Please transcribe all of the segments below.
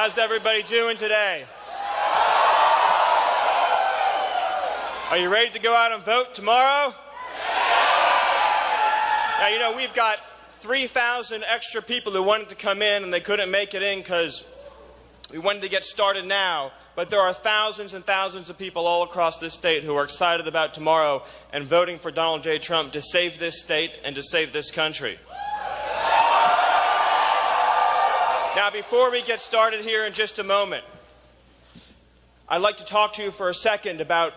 How's everybody doing today? Are you ready to go out and vote tomorrow? Now, you know, we've got 3,000 extra people who wanted to come in and they couldn't make it in because we wanted to get started now. But there are thousands and thousands of people all across this state who are excited about tomorrow and voting for Donald J. Trump to save this state and to save this country. Now, before we get started here in just a moment, I'd like to talk to you for a second about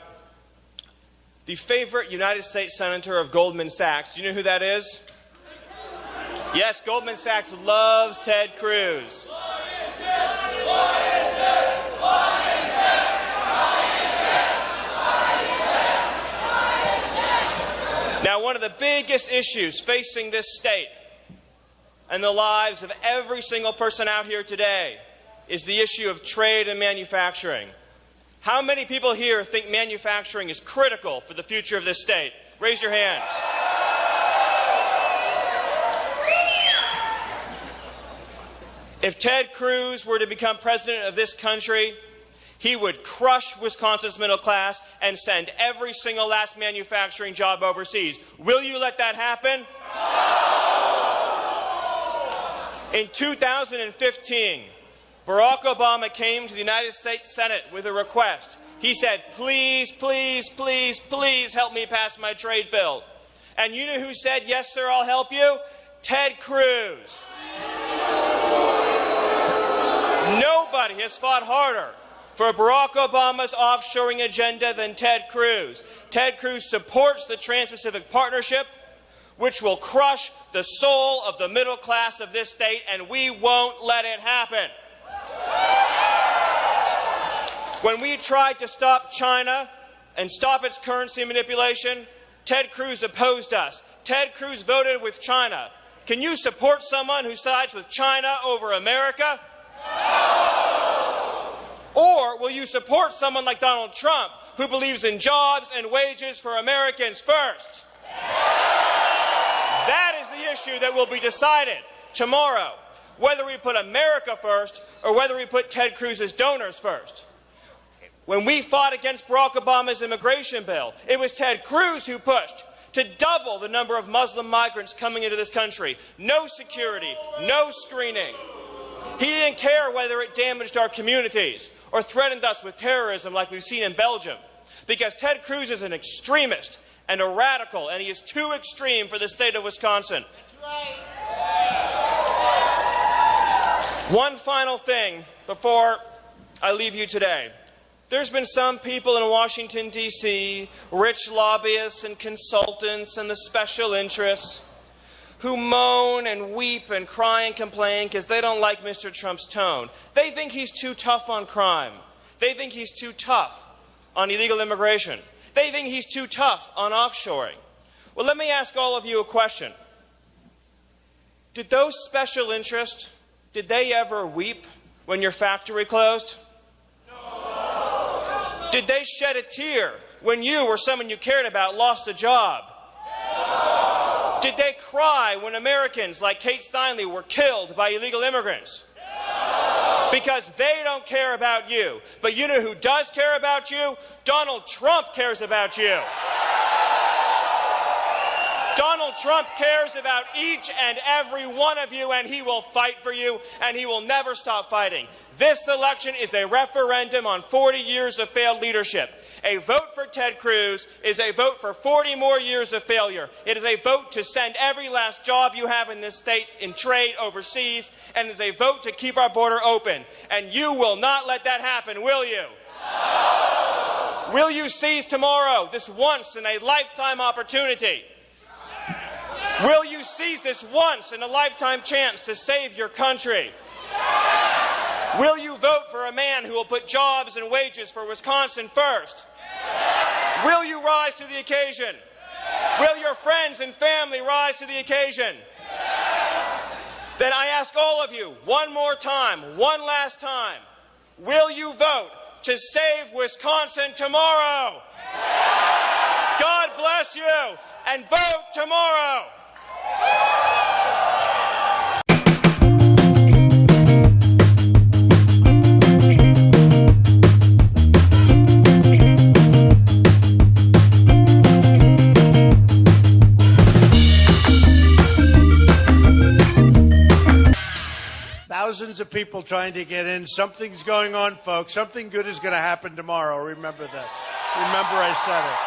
the favorite United States Senator of Goldman Sachs. Do you know who that is? Yes, Goldman Sachs loves Ted Cruz. Now, one of the biggest issues facing this state and the lives of every single person out here today is the issue of trade and manufacturing. How many people here think manufacturing is critical for the future of this state? Raise your hands. If Ted Cruz were to become president of this country, he would crush Wisconsin's middle class and send every single last manufacturing job overseas. Will you let that happen? In 2015, Barack Obama came to the United States Senate with a request. He said, please, please, please, please help me pass my trade bill. And you know who said, yes, sir, I'll help you? Ted Cruz. Nobody has fought harder for Barack Obama's offshoring agenda than Ted Cruz. Ted Cruz supports the Trans-Pacific Partnership, which will crush the soul of the middle class of this state, and we won't let it happen. When we tried to stop China and stop its currency manipulation, Ted Cruz opposed us. Ted Cruz voted with China. Can you support someone who sides with China over America? Or will you support someone like Donald Trump, who believes in jobs and wages for Americans first? That is the issue that will be decided tomorrow, whether we put America first or whether we put Ted Cruz's donors first. When we fought against Barack Obama's immigration bill, it was Ted Cruz who pushed to double the number of Muslim migrants coming into this country. No security, no screening. He didn't care whether it damaged our communities or threatened us with terrorism like we've seen in Belgium, because Ted Cruz is an extremist and a radical, and he is too extreme for the state of Wisconsin. That's right. One final thing before I leave you today. There's been some people in Washington, D.C., rich lobbyists and consultants and the special interests, who moan and weep and cry and complain because they don't like Mr. Trump's tone. They think he's too tough on crime. They think he's too tough on illegal immigration. They think he's too tough on offshoring. Well, let me ask all of you a question. Did those special interests, did they ever weep when your factory closed? No. Did they shed a tear when you or someone you cared about lost a job? No. Did they cry when Americans like Kate Steinle were killed by illegal immigrants? No. Because they don't care about you. But you know who does care about you? Donald Trump cares about you. Donald Trump cares about each and every one of you, and he will fight for you, and he will never stop fighting. This election is a referendum on 40 years of failed leadership. A vote for Ted Cruz is a vote for 40 more years of failure. It is a vote to send every last job you have in this state in trade overseas, and it is a vote to keep our border open. And you will not let that happen, will you? No! Will you seize tomorrow, this once-in-a-lifetime opportunity? Will you seize this once-in-a-lifetime chance to save your country? Yes! Will you vote for a man who will put jobs and wages for Wisconsin first? Yes! Will you rise to the occasion? Yes! Will your friends and family rise to the occasion? Yes! Then I ask all of you, one more time, one last time, will you vote to save Wisconsin tomorrow? Yes! God bless you, and vote tomorrow! thousands of people trying to get in. Something's going on, folks. Something good is going to happen tomorrow. Remember that. Remember I said it.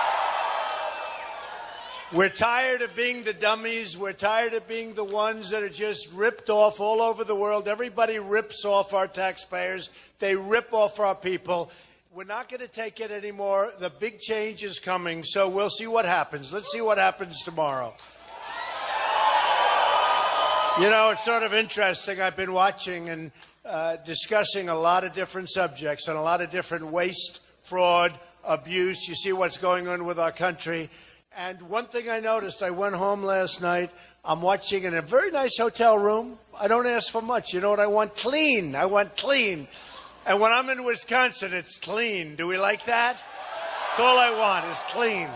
We're tired of being the dummies. We're tired of being the ones that are just ripped off all over the world. Everybody rips off our taxpayers. They rip off our people. We're not going to take it anymore. The big change is coming, so we'll see what happens. Let's see what happens tomorrow. You know, it's sort of interesting. I've been watching and discussing a lot of different subjects and a lot of different waste, fraud, abuse. You see what's going on with our country. And one thing I noticed, I went home last night. I'm watching in a very nice hotel room. I don't ask for much. You know what I want? Clean. I want clean. And when I'm in Wisconsin, it's clean. Do we like that? That's all I want is clean.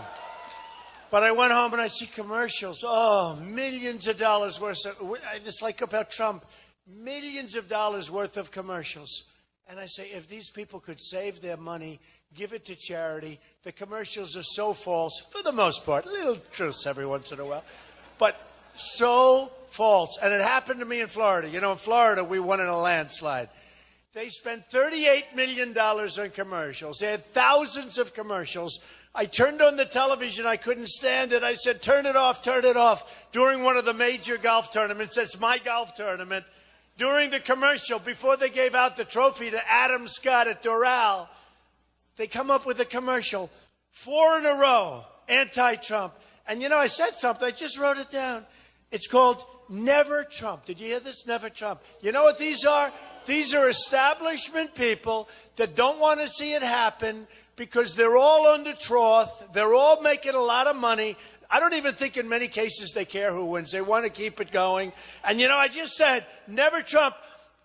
But I went home and I see commercials. Oh, millions of dollars worth of, it's like about Trump, millions of dollars worth of commercials. And I say, if these people could save their money, give it to charity. The commercials are so false, for the most part. Little truths every once in a while. But so false. And it happened to me in Florida. You know, in Florida, we won in a landslide. They spent $38 million on commercials. They had thousands of commercials. I turned on the television. I couldn't stand it. I said, turn it off, turn it off. During one of the major golf tournaments, it's my golf tournament. During the commercial, before they gave out the trophy to Adam Scott at Doral, they come up with a commercial, 4 in a row, anti-Trump. And, you know, I said something. I just wrote it down. It's called Never Trump. Did you hear this? Never Trump. You know what these are? These are establishment people that don't want to see it happen because they're all under troth. They're all making a lot of money. I don't even think in many cases they care who wins. They want to keep it going. And, you know, I just said, Never Trump.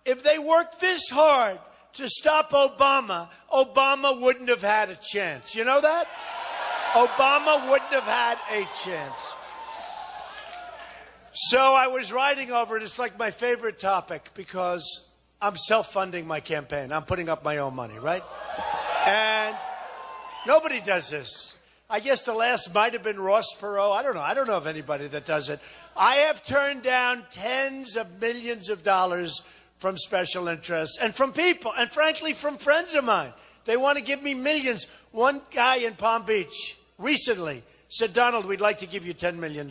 If they worked this hard to stop Obama, Obama wouldn't have had a chance. You know that? Obama wouldn't have had a chance. So I was writing over it. It's like my favorite topic because I'm self-funding my campaign. I'm putting up my own money, right? And nobody does this. I guess the last might have been Ross Perot. I don't know. I don't know of anybody that does it. I have turned down tens of millions of dollars from special interests and from people, and frankly, from friends of mine. They want to give me millions. One guy in Palm Beach recently said, Donald, we'd like to give you $10 million.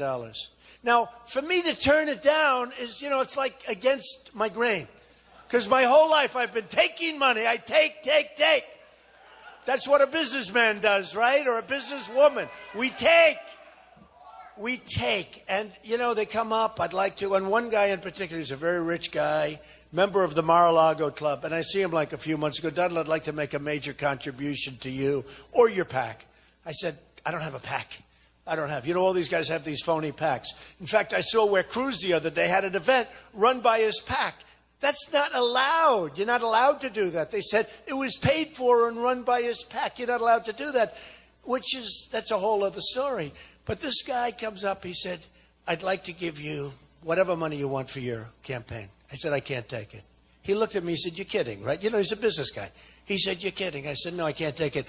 Now, for me to turn it down is, you know, it's like against my grain. Because my whole life I've been taking money. I take. That's what a businessman does, right? Or a businesswoman. We take. And, you know, they come up, I'd like to. And one guy in particular, he's a very rich guy, member of the Mar-a-Lago Club. And I see him like a few months ago. Donald, I'd like to make a major contribution to you or your PAC. I said, I don't have a PAC. I don't have. You know, all these guys have these phony PACs. In fact, I saw where Cruz the other day had an event run by his PAC. That's not allowed. You're not allowed to do that. They said it was paid for and run by his PAC. You're not allowed to do that, that's a whole other story. But this guy comes up. He said, I'd like to give you whatever money you want for your campaign. I said, I can't take it. He looked at me. He said, you're kidding, right? You know, he's a business guy. He said, you're kidding. I said, no, I can't take it.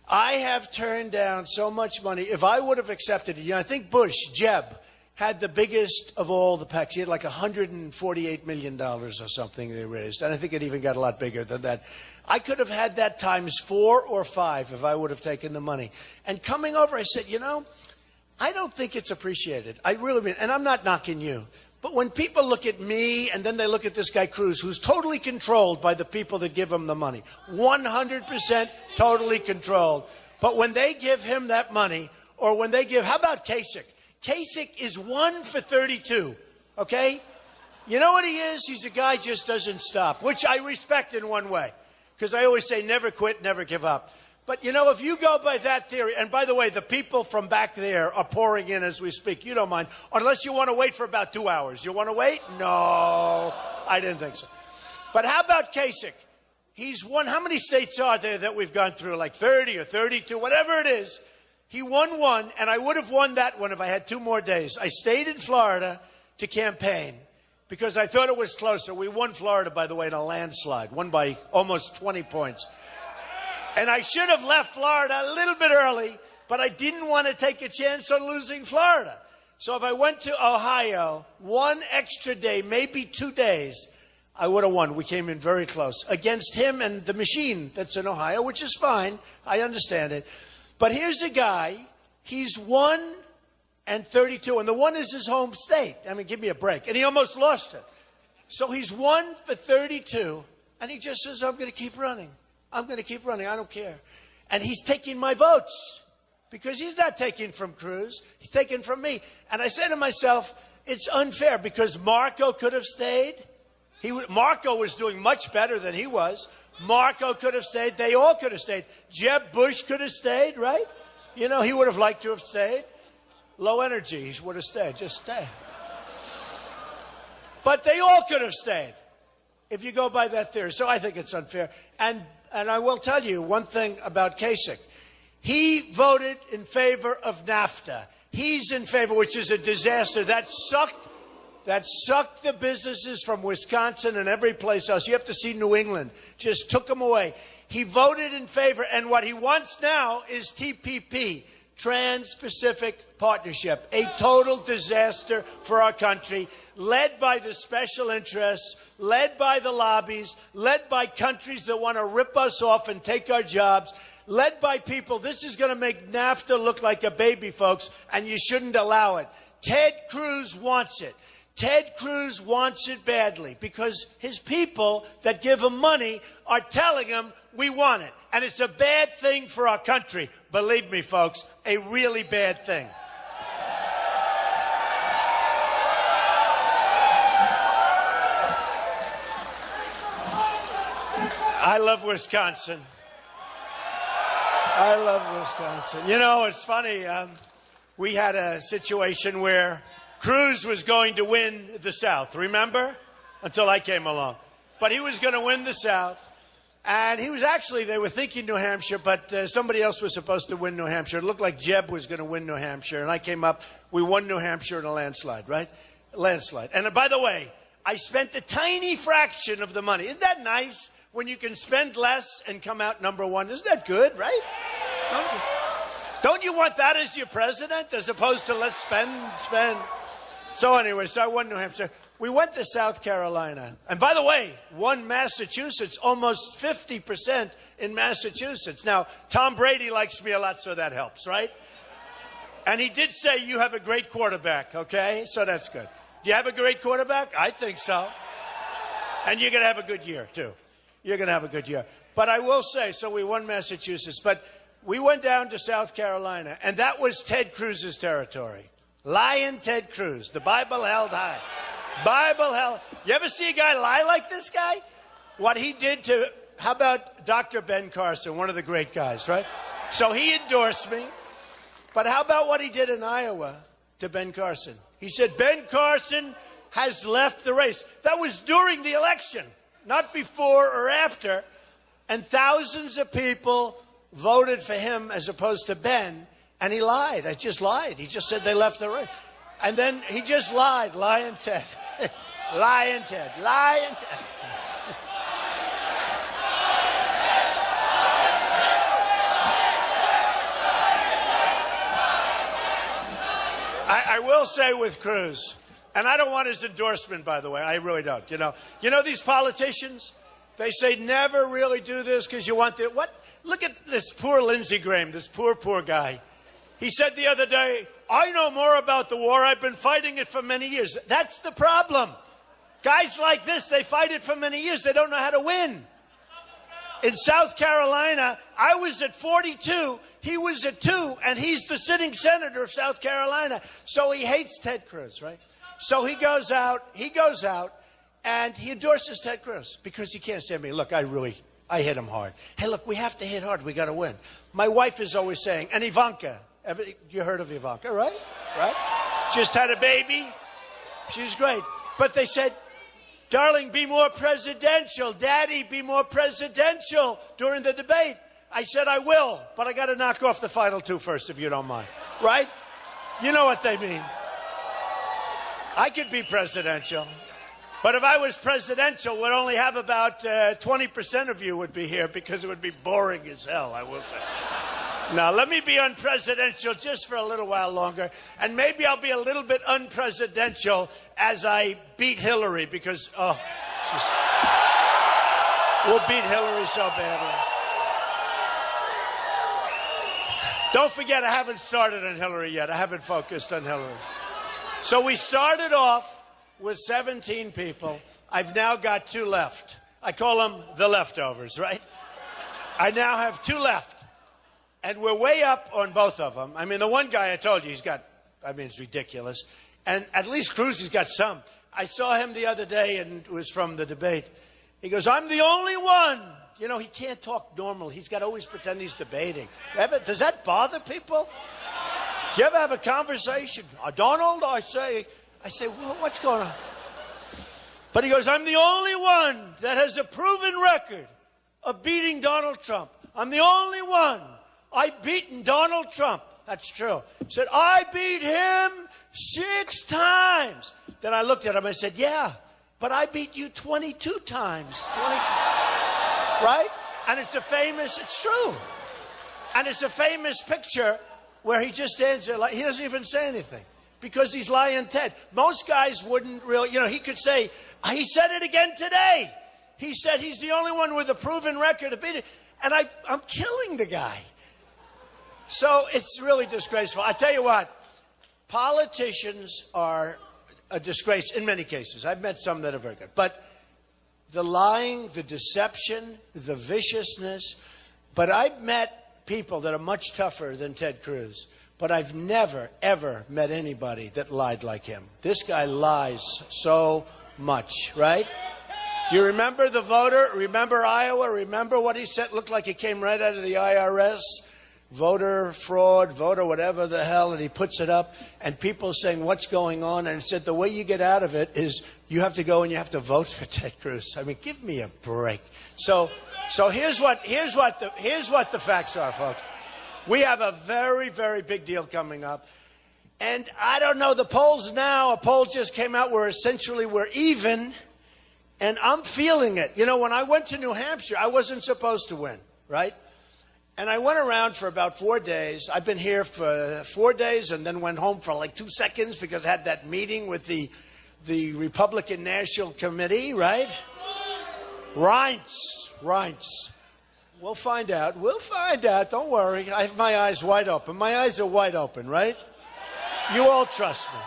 I have turned down so much money. If I would have accepted it, you know, I think Bush, Jeb, had the biggest of all the PACs. He had like $148 million or something they raised. And I think it even got a lot bigger than that. I could have had that times 4 or 5 if I would have taken the money. And coming over, I said, you know, I don't think it's appreciated. I really mean, and I'm not knocking you. But when people look at me and then they look at this guy Cruz, who's totally controlled by the people that give him the money, 100% totally controlled. But when they give him that money, or when they give, how about Kasich? Kasich is 1 for 32, okay? You know what he is? He's a guy just doesn't stop, which I respect in one way, because I always say never quit, never give up. But, you know, if you go by that theory, and by the way, the people from back there are pouring in as we speak. You don't mind, unless you want to wait for about 2 hours. You want to wait? No, I didn't think so. But how about Kasich? He's won, how many states are there that we've gone through? Like 30 or 32, whatever it is. He won one, and I would have won that one if I had 2 more days. I stayed in Florida to campaign because I thought it was closer. We won Florida, by the way, in a landslide, won by almost 20 points. And I should have left Florida a little bit early, but I didn't want to take a chance on losing Florida. So if I went to Ohio 1 extra day, maybe 2 days, I would have won. We came in very close against him and the machine that's in Ohio, which is fine. I understand it. But here's a guy. He's 1-32, and the 1 is his home state. I mean, give me a break. And he almost lost it. So he's 1-32, and he just says, I'm going to keep running. I'm going to keep running. I don't care. And he's taking my votes because he's not taking from Cruz. He's taking from me. And I say to myself, it's unfair because Marco could have stayed. Marco was doing much better than he was. Marco could have stayed. They all could have stayed. Jeb Bush could have stayed, right? You know, he would have liked to have stayed. Low energy, he would have stayed. Just stay. But they all could have stayed if you go by that theory. So I think it's unfair. And I will tell you one thing about Kasich. He voted in favor of NAFTA. He's in favor, which is a disaster. That sucked the businesses from Wisconsin and every place else. You have to see New England. Just took them away. He voted in favor, and what he wants now is TPP, Trans-Pacific Partnership, a total disaster for our country, led by the special interests, led by the lobbies, led by countries that want to rip us off and take our jobs, led by people. This is going to make NAFTA look like a baby, folks, and you shouldn't allow it. Ted Cruz wants it. Ted Cruz wants it badly because his people that give him money are telling him we want it. And it's a bad thing for our country. Believe me, folks, a really bad thing. I love Wisconsin. I love Wisconsin. You know, it's funny. We had a situation where Cruz was going to win the South, remember? Until I came along. But he was going to win the South. And he was actually, they were thinking New Hampshire, but somebody else was supposed to win New Hampshire. It looked like Jeb was going to win New Hampshire. And I came up, we won New Hampshire in a landslide, right? Landslide. And by the way, I spent a tiny fraction of the money. Isn't that nice? When you can spend less and come out number one. Isn't that good, right? Don't you want that as your president as opposed to let's spend? So anyway, so I won New Hampshire. We went to South Carolina. And by the way, won Massachusetts, almost 50% in Massachusetts. Now, Tom Brady likes me a lot, so that helps, right? And he did say you have a great quarterback, okay? So that's good. Do you have a great quarterback? I think so. And you're going to have a good year, too. You're going to have a good year. But I will say, so we won Massachusetts, but we went down to South Carolina, and that was Ted Cruz's territory. Lying Ted Cruz. The Bible held high. Bible held. You ever see a guy lie like this guy? What he did to, how about Dr. Ben Carson, one of the great guys, right? So he endorsed me. But how about what he did in Iowa to Ben Carson? He said, Ben Carson has left the race. That was during the election, not before or after. And thousands of people voted for him as opposed to Ben. And he lied. I just lied. He just said they left the race. And then he just lied. Lying Ted. Lying Ted. Lying Ted. I will say with Cruz, and I don't want his endorsement, by the way. I really don't. You know these politicians? They say never really do this because you want the what? Look at this poor Lindsey Graham, this poor guy. He said the other day, I know more about the war. I've been fighting it for many years. That's the problem. Guys like this, they fight it for many years. They don't know how to win. In South Carolina, I was at 42. He was at 2, and he's the sitting senator of South Carolina. So he hates Ted Cruz, right? So he goes out, and he endorses Ted Cruz because he can't say to me, look, I hit him hard. Hey, look, we have to hit hard. We got to win. My wife is always saying, and Ivanka, you heard of Ivanka, right? Right? Just had a baby. She's great. But they said, darling, be more presidential. Daddy, be more presidential during the debate. I said, I will, but I got to knock off the final 2 first, if you don't mind. Right? You know what they mean. I could be presidential. But if I was presidential, we'd only have about 20% of you would be here because it would be boring as hell, I will say. Now, let me be unpresidential just for a little while longer, and maybe I'll be a little bit unpresidential as I beat Hillary because, We'll beat Hillary so badly. Don't forget, I haven't started on Hillary yet. I haven't focused on Hillary. So we started off with 17 people. I've now got 2 left. I call them the leftovers, right? I now have 2 left. And we're way up on both of them. I mean, the one guy I told you, it's ridiculous. And at least Cruz has got some. I saw him the other day, and it was from the debate. He goes, I'm the only one. You know, he can't talk normal. He's got to always pretend he's debating. Does that bother people? Do you ever have a conversation? Donald, I say, well, what's going on? But he goes, I'm the only one that has the proven record of beating Donald Trump. I'm the only one. I've beaten Donald Trump. That's true. He said, I beat him 6 times. Then I looked at him and I said, yeah, but I beat you 22 times. Right? And it's true. And it's a famous picture where he just stands there like he doesn't even say anything because he's lying Ted. Most guys wouldn't really, he could say, he said it again today. He said he's the only one with a proven record of beating. And I'm killing the guy. So it's really disgraceful. I tell you what, politicians are a disgrace in many cases. I've met some that are very good. But the lying, the deception, the viciousness. But I've met people that are much tougher than Ted Cruz. But I've never, ever met anybody that lied like him. This guy lies so much, right? Do you remember the voter? Remember Iowa? Remember what he said? Looked like he came right out of the IRS. Voter fraud, voter whatever the hell, and he puts it up, and people saying, what's going on? And he said, the way you get out of it is you have to go and you have to vote for Ted Cruz. I mean, give me a break. So here's what the facts are, folks. We have a very, very big deal coming up. And I don't know, the polls now, a poll just came out where essentially we're even, and I'm feeling it. You know, when I went to New Hampshire, I wasn't supposed to win, right? And I went around for about 4 days. I've been here for 4 days and then went home for like 2 seconds because I had that meeting with the Republican National Committee, right? Reince. We'll find out. Don't worry. I have my eyes wide open. My eyes are wide open, right? You all trust me.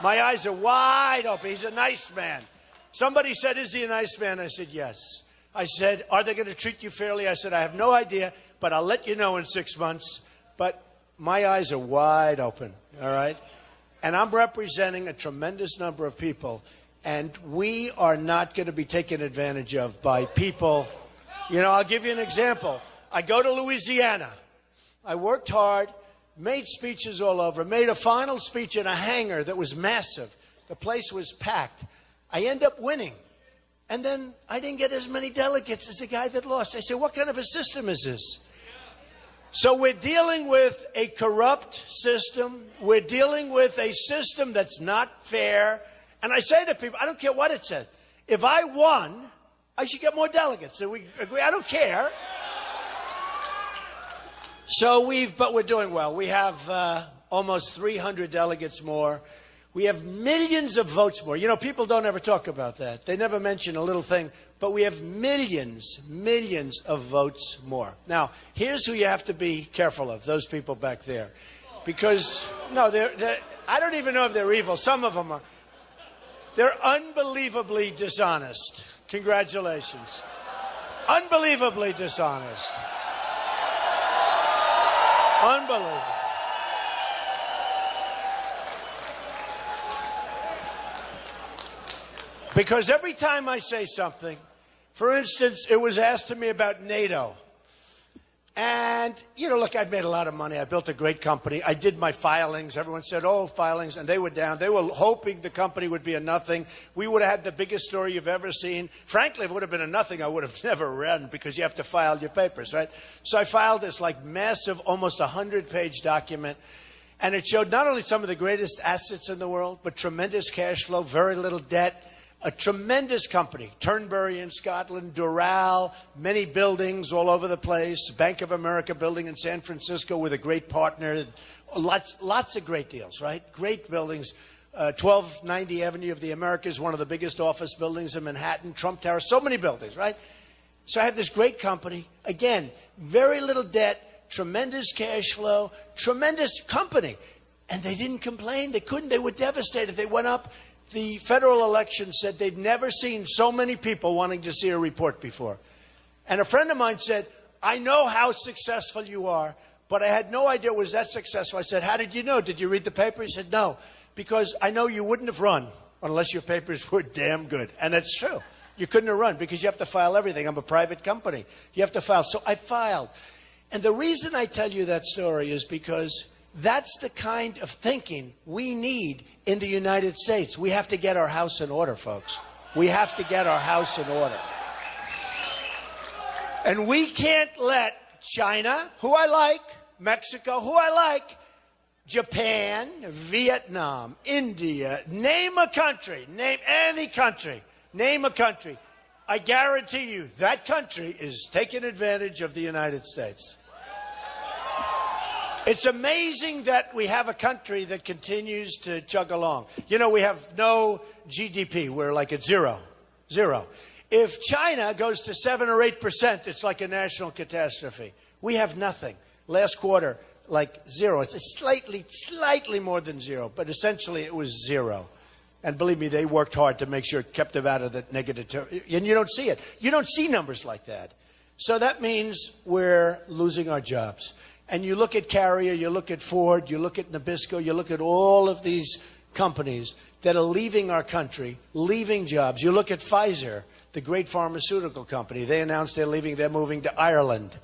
My eyes are wide open. He's a nice man. Somebody said, is he a nice man? I said, yes. I said, are they going to treat you fairly? I said, I have no idea, but I'll let you know in 6 months. But my eyes are wide open, all right? And I'm representing a tremendous number of people, and we are not going to be taken advantage of by people. You know, I'll give you an example. I go to Louisiana. I worked hard, made speeches all over, made a final speech in a hangar that was massive. The place was packed. I end up winning. And then I didn't get as many delegates as the guy that lost. I said, what kind of a system is this? So we're dealing with a corrupt system. We're dealing with a system that's not fair. And I say to people, I don't care what it said. If I won, I should get more delegates. So we agree. I don't care. But we're doing well. We have almost 300 delegates more. We have millions of votes more. You know, people don't ever talk about that. They never mention a little thing. But we have millions of votes more. Now, here's who you have to be careful of, those people back there. Because, no, I don't even know if they're evil. Some of them are. They're unbelievably dishonest. Congratulations. Unbelievably dishonest. Unbelievable. Because every time I say something, for instance, it was asked of me about NATO. And, you know, look, I've made a lot of money. I built a great company. I did my filings. Everyone said, oh, filings. And they were down. They were hoping the company would be a nothing. We would have had the biggest story you've ever seen. Frankly, if it would have been a nothing, I would have never run because you have to file your papers, right? So I filed this like massive, almost 100-page document. And it showed not only some of the greatest assets in the world, but tremendous cash flow, very little debt. A tremendous company, Turnberry in Scotland, Doral, many buildings all over the place, Bank of America building in San Francisco with a great partner, lots of great deals, right? Great buildings, 1290 Avenue of the Americas, one of the biggest office buildings in Manhattan, Trump Tower, so many buildings, right? So I have this great company. Again, very little debt, tremendous cash flow, tremendous company. And they didn't complain. They couldn't. They were devastated. They went up. The federal election said they'd never seen so many people wanting to see a report before. And a friend of mine said, I know how successful you are, but I had no idea it was that successful. I said, how did you know? Did you read the paper? He said, no, because I know you wouldn't have run unless your papers were damn good. And that's true. You couldn't have run because you have to file everything. I'm a private company. You have to file. So I filed. And the reason I tell you that story is because that's the kind of thinking we need in the United States. We have to get our house in order, folks. We have to get our house in order. And we can't let China, who I like, Mexico, who I like, Japan, Vietnam, India, name a country, name any country, name a country. I guarantee you that country is taking advantage of the United States. It's amazing that we have a country that continues to chug along. You know, we have no GDP. We're like at zero. If China goes to 7 or 8%, it's like a national catastrophe. We have nothing. Last quarter, like zero. It's slightly more than zero, but essentially it was zero. And believe me, they worked hard to make sure it kept them out of the negative territory. And you don't see it. You don't see numbers like that. So that means we're losing our jobs. And you look at Carrier, you look at Ford, you look at Nabisco, you look at all of these companies that are leaving our country, leaving jobs. You look at Pfizer, the great pharmaceutical company. They announced they're leaving, they're moving to Ireland.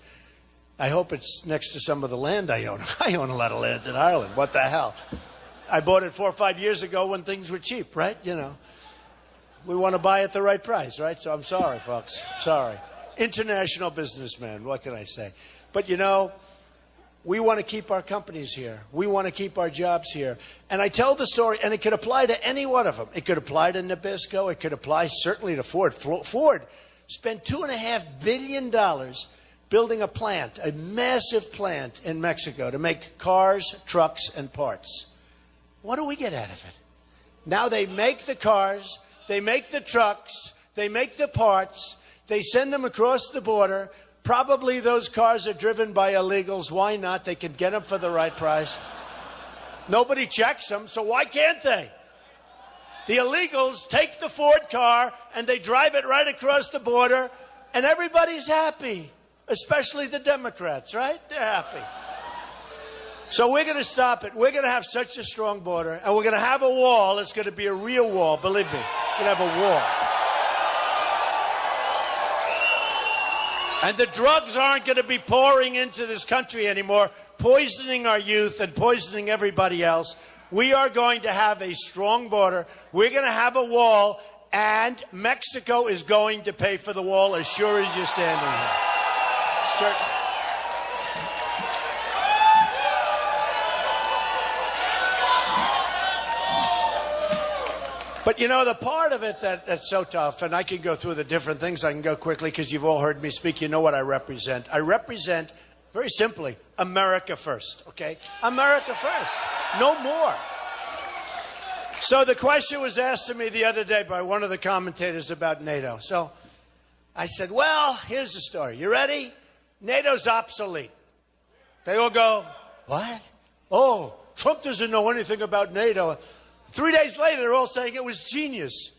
I hope it's next to some of the land I own. I own a lot of land in Ireland. What the hell? I bought it 4 or 5 years ago when things were cheap, right? You know, we want to buy at the right price, right? So I'm sorry, folks. Sorry. International businessman, what can I say? But, you know, we want to keep our companies here. We want to keep our jobs here. And I tell the story, and it could apply to any one of them. It could apply to Nabisco. It could apply certainly to Ford. Ford spent $2.5 billion building a plant, a massive plant in Mexico to make cars, trucks, and parts. What do we get out of it? Now they make the cars, they make the trucks, they make the parts, they send them across the border. Probably those cars are driven by illegals. Why not? They can get them for the right price. Nobody checks them, so why can't they? The illegals take the Ford car and they drive it right across the border, and everybody's happy, especially the Democrats, right? They're happy. So we're going to stop it. We're going to have such a strong border, and we're going to have a wall. It's going to be a real wall, believe me. We're going to have a wall. And the drugs aren't going to be pouring into this country anymore, poisoning our youth and poisoning everybody else. We are going to have a strong border. We're going to have a wall, and Mexico is going to pay for the wall as sure as you're standing here. Certainly. But, you know, the part of it that's so tough, and I can go through the different things. I can go quickly because you've all heard me speak. You know what I represent. I represent, very simply, America first, okay? America first. No more. So the question was asked to me the other day by one of the commentators about NATO. So I said, well, here's the story. You ready? NATO's obsolete. They all go, what? Oh, Trump doesn't know anything about NATO. 3 days later, they're all saying it was genius.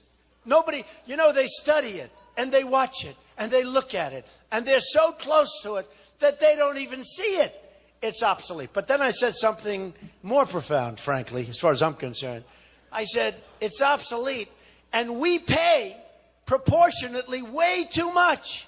Nobody, you know, they study it, and they watch it, and they look at it, and they're so close to it that they don't even see it. It's obsolete. But then I said something more profound, frankly, as far as I'm concerned. I said, it's obsolete, and we pay proportionately way too much.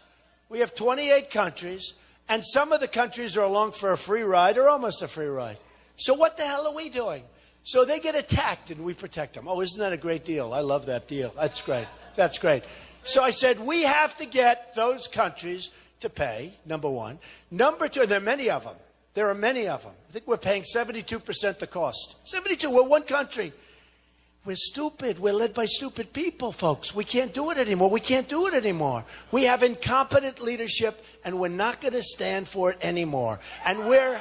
We have 28 countries, and some of the countries are along for a free ride or almost a free ride. So what the hell are we doing? So they get attacked and we protect them. Oh, isn't that a great deal? I love that deal. That's great. That's great. So I said, we have to get those countries to pay, number one. Number two, and there are many of them. There are many of them. I think we're paying 72% the cost. 72, we're one country. We're stupid. We're led by stupid people, folks. We can't do it anymore. We can't do it anymore. We have incompetent leadership, and we're not going to stand for it anymore. And we're...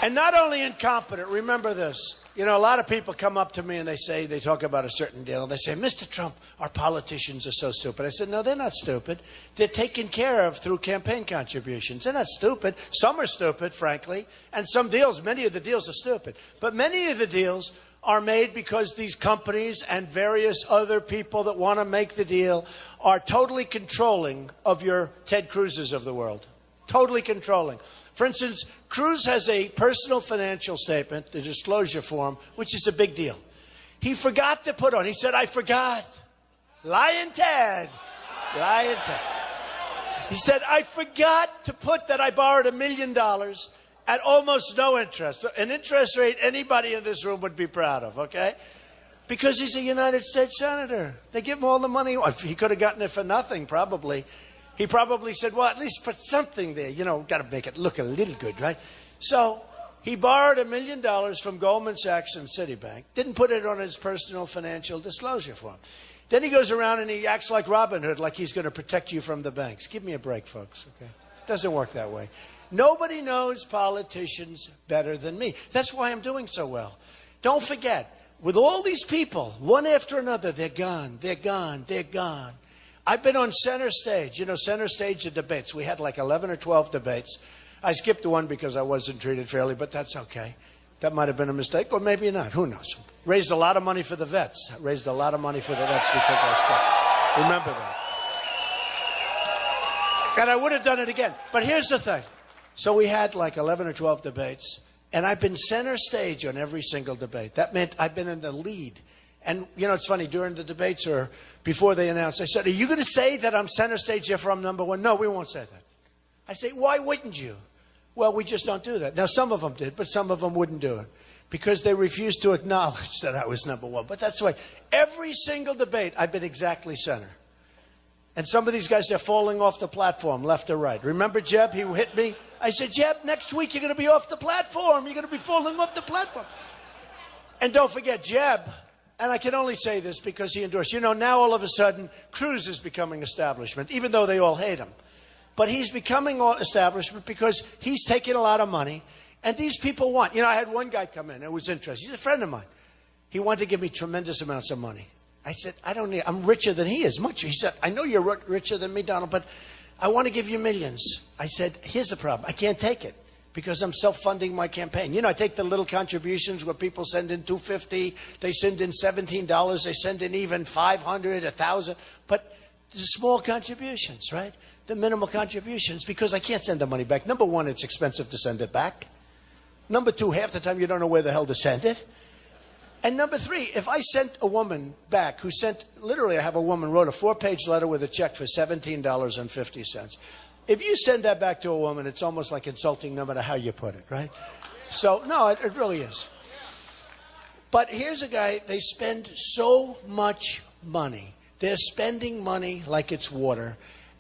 And not only incompetent, remember this. You know, a lot of people come up to me and they talk about a certain deal. And they say, Mr. Trump, our politicians are so stupid. I said, no, they're not stupid. They're taken care of through campaign contributions. They're not stupid. Some are stupid, frankly. And some deals, many of the deals are stupid. But many of the deals are made because these companies and various other people that want to make the deal are totally controlling of your Ted Cruz's of the world. Totally controlling. For instance, Cruz has a personal financial statement, the disclosure form, which is a big deal. He forgot to put on. He said, I forgot. Lying Ted. Lying Ted. He said, I forgot to put that I borrowed $1 million at almost no interest. An interest rate anybody in this room would be proud of, okay? Because he's a United States senator. They give him all the money. He could have gotten it for nothing, probably. He probably said, well, at least put something there. You know, got to make it look a little good, right? So he borrowed $1 million from Goldman Sachs and Citibank, didn't put it on his personal financial disclosure form. Then he goes around and he acts like Robin Hood, like he's going to protect you from the banks. Give me a break, folks, okay? Doesn't work that way. Nobody knows politicians better than me. That's why I'm doing so well. Don't forget, with all these people, one after another, they're gone, they're gone, they're gone. I've been on center stage. You know, center stage of debates. We had like 11 or 12 debates. I skipped one because I wasn't treated fairly, but that's okay. That might have been a mistake, or maybe not. Who knows? Raised a lot of money for the vets. Raised a lot of money for the vets because I skipped. Remember that. And I would have done it again. But here's the thing. So we had like 11 or 12 debates, and I've been center stage on every single debate. That meant I've been in the lead. And, you know, it's funny, during the debates or before they announced, I said, are you going to say that I'm center stage if I'm number one? No, we won't say that. I say, why wouldn't you? Well, we just don't do that. Now, some of them did, but some of them wouldn't do it because they refused to acknowledge that I was number one. But that's the way. Every single debate, I've been exactly center. And some of these guys, they're falling off the platform, left or right. Remember Jeb? He hit me. I said, Jeb, next week you're going to be off the platform. You're going to be falling off the platform. And don't forget, Jeb, and I can only say this because he endorsed. You know, now all of a sudden, Cruz is becoming establishment, even though they all hate him. But he's becoming establishment because he's taking a lot of money. And these people want. You know, I had one guy come in. It was interesting. He's a friend of mine. He wanted to give me tremendous amounts of money. I said, I don't need, I'm richer than he is, much. He said, I know you're richer than me, Donald, but I want to give you millions. I said, here's the problem. I can't take it because I'm self-funding my campaign. You know, I take the little contributions where people send in $250, they send in $17, they send in even $500, $1,000, but the small contributions, right? The minimal contributions, because I can't send the money back. Number one, it's expensive to send it back. Number two, half the time you don't know where the hell to send it. And number three, if I sent a woman back who sent, literally I have a woman wrote a 4-page letter with a check for $17.50. If you send that back to a woman, it's almost like insulting no matter how you put it, right? So, no, it really is. But here's a guy, they spend so much money. They're spending money like it's water.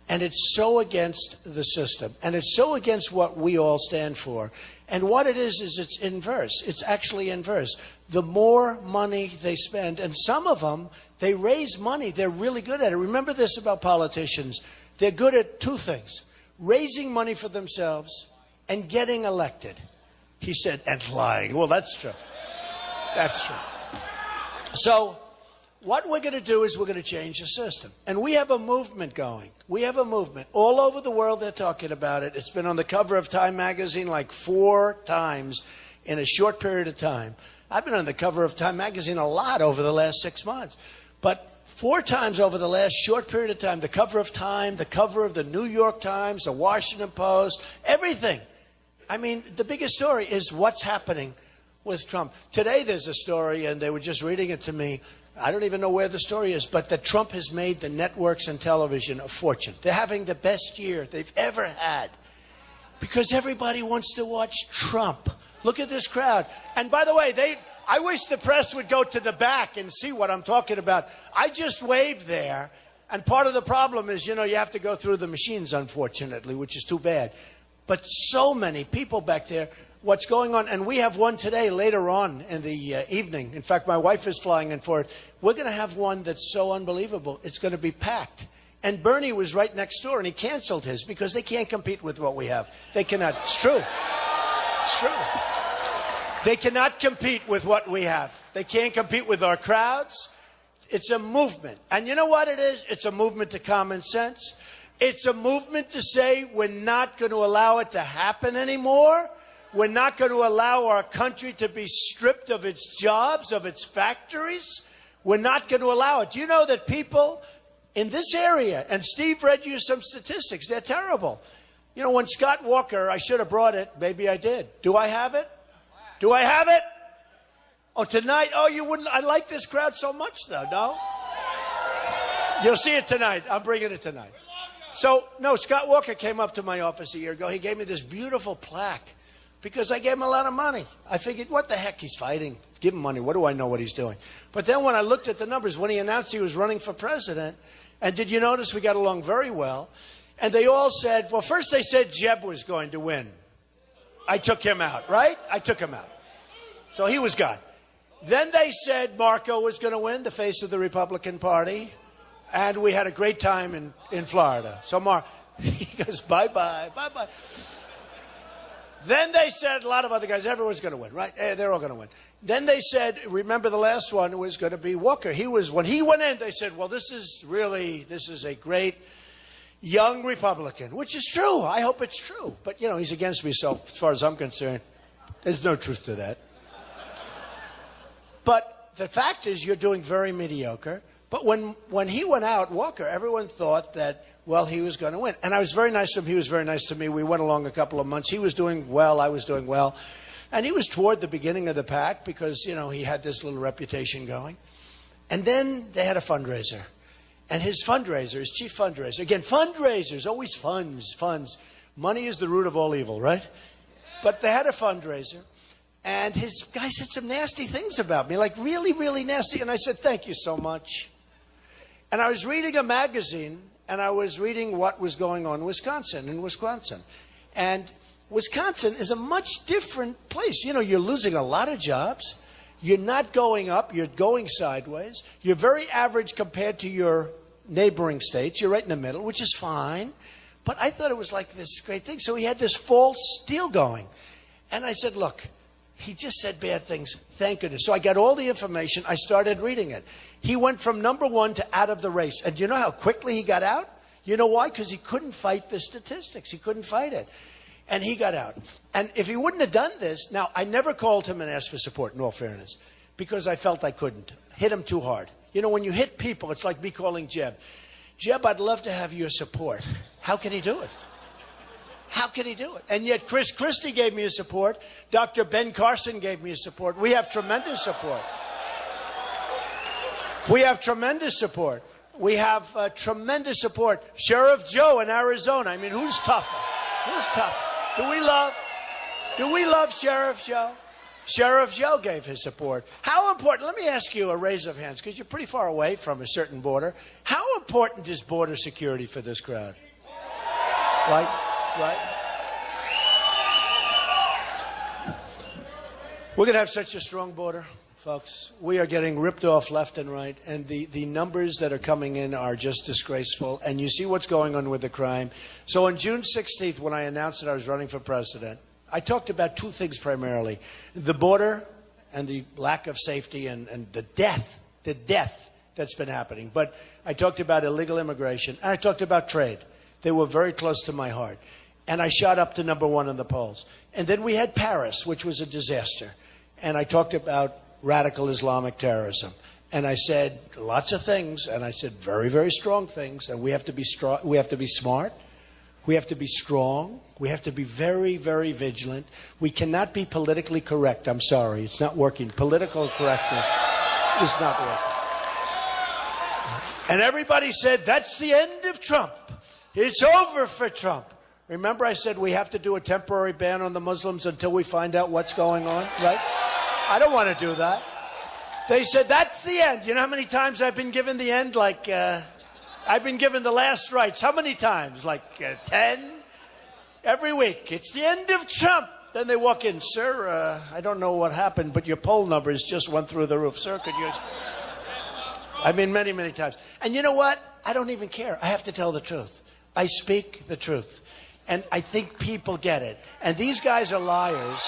And it's so against the system. And it's so against what we all stand for. And what it is it's inverse. It's actually inverse. The more money they spend, and some of them, they raise money. They're really good at it. Remember this about politicians. They're good at two things. Raising money for themselves and getting elected. He said, and lying. Well, that's true. That's true. So what we're going to do is we're going to change the system. And we have a movement going. We have a movement. All over the world they're talking about it. It's been on the cover of Time magazine like 4 times in a short period of time. I've been on the cover of Time magazine a lot over the last 6 months. But 4 times over the last short period of time, the cover of Time, the cover of the New York Times, the Washington Post, everything. I mean, the biggest story is what's happening with Trump. Today there's a story, and they were just reading it to me. I don't even know where the story is, but that Trump has made the networks and television a fortune. They're having the best year they've ever had because everybody wants to watch Trump. Look at this crowd. And by the way, I wish the press would go to the back and see what I'm talking about. I just waved there, and part of the problem is, you know, you have to go through the machines, unfortunately, which is too bad. But so many people back there. What's going on, and we have one today later on in the evening. In fact, my wife is flying in for it. We're going to have one that's so unbelievable. It's going to be packed. And Bernie was right next door, and he canceled his because they can't compete with what we have. They cannot. It's true. It's true. They cannot compete with what we have. They can't compete with our crowds. It's a movement. And you know what it is? It's a movement to common sense. It's a movement to say we're not going to allow it to happen anymore. We're not going to allow our country to be stripped of its jobs, of its factories. We're not going to allow it. Do you know that people in this area, and Steve read you some statistics, they're terrible. You know, when Scott Walker, I should have brought it, maybe I did. Do I have it? Do I have it? Oh, tonight? Oh, you wouldn't. I like this crowd so much, though, no? You'll see it tonight. I'm bringing it tonight. So, no, Scott Walker came up to my office a year ago. He gave me this beautiful plaque because I gave him a lot of money. I figured, what the heck? He's fighting. Give him money. What do I know what he's doing? But then when I looked at the numbers, when he announced he was running for president, and did you notice we got along very well? And they all said, well, first they said Jeb was going to win. I took him out, right? I took him out. So he was gone. Then they said Marco was going to win, the face of the Republican Party. And we had a great time in Florida. So he goes, bye-bye, bye-bye. Then they said a lot of other guys, everyone's going to win, right? They're all going to win. Then they said, remember the last one was going to be Walker. When he went in, they said, well, this is a great young Republican, which is true. I hope it's true. But, you know, he's against me, so as far as I'm concerned, there's no truth to that. But the fact is you're doing very mediocre. But when he went out, Walker, everyone thought that, well, he was going to win. And I was very nice to him. He was very nice to me. We went along a couple of months. He was doing well. I was doing well. And he was toward the beginning of the pack because, you know, he had this little reputation going. And then they had a fundraiser. And his fundraiser, his chief fundraiser, again, fundraisers, always funds. Money is the root of all evil, right? But they had a fundraiser. And his guy said some nasty things about me, like really, really nasty. And I said, thank you so much. And I was reading a magazine, and I was reading what was going on in Wisconsin. And Wisconsin is a much different place. You know, you're losing a lot of jobs. You're not going up. You're going sideways. You're very average compared to your neighboring states. You're right in the middle, which is fine. But I thought it was like this great thing. So he had this false deal going. And I said, look, he just said bad things. Thank goodness. So I got all the information. I started reading it. He went from number one to out of the race. And do you know how quickly he got out? You know why? Because he couldn't fight the statistics. He couldn't fight it. And he got out. And if he wouldn't have done this, now, I never called him and asked for support, in all fairness, because I felt I couldn't. Hit him too hard. You know, when you hit people, it's like me calling Jeb. Jeb, I'd love to have your support. How can he do it? How can he do it? And yet Chris Christie gave me his support. Dr. Ben Carson gave me his support. We have tremendous support. We have tremendous support. We have tremendous support. Sheriff Joe in Arizona. I mean, who's tougher? Who's tougher? Do we love Sheriff Joe? Sheriff Joe gave his support. How important, let me ask you a raise of hands, because you're pretty far away from a certain border. How important is border security for this crowd? Right? We're going to have such a strong border, folks. We are getting ripped off left and right, and the numbers that are coming in are just disgraceful, and you see what's going on with the crime. So on June 16th, when I announced that I was running for president, I talked about two things primarily: the border and the lack of safety and the death that's been happening. But I talked about illegal immigration, and I talked about trade. They were very close to my heart. And I shot up to number one in the polls. And then we had Paris, which was a disaster. And I talked about radical Islamic terrorism. And I said lots of things, and I said very, very strong things. And we have to be strong. We have to be smart. We have to be strong. We have to be very, very vigilant. We cannot be politically correct. I'm sorry. It's not working. Political correctness is not working. And everybody said, that's the end of Trump. It's over for Trump. Remember I said we have to do a temporary ban on the Muslims until we find out what's going on, right? I don't want to do that. They said, that's the end. You know how many times I've been given the end? Like, I've been given the last rites. How many times? Like 10? Every week. It's the end of Trump. Then they walk in, sir, I don't know what happened, but your poll numbers just went through the roof. Sir, could you... I mean, many, many times. And you know what? I don't even care. I have to tell the truth. I speak the truth. And I think people get it. And these guys are liars.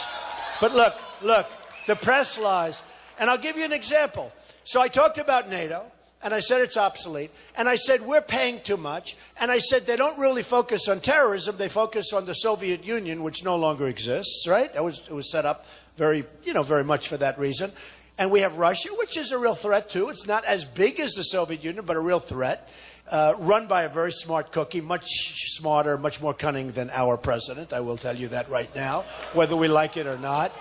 But look, The press lies. And I'll give you an example. So I talked about NATO, and I said it's obsolete. And I said we're paying too much. And I said they don't really focus on terrorism. They focus on the Soviet Union, which no longer exists, right? It was set up very much for that reason. And we have Russia, which is a real threat, too. It's not as big as the Soviet Union, but a real threat. Run by a very smart cookie, much smarter, much more cunning than our president. I will tell you that right now, whether we like it or not.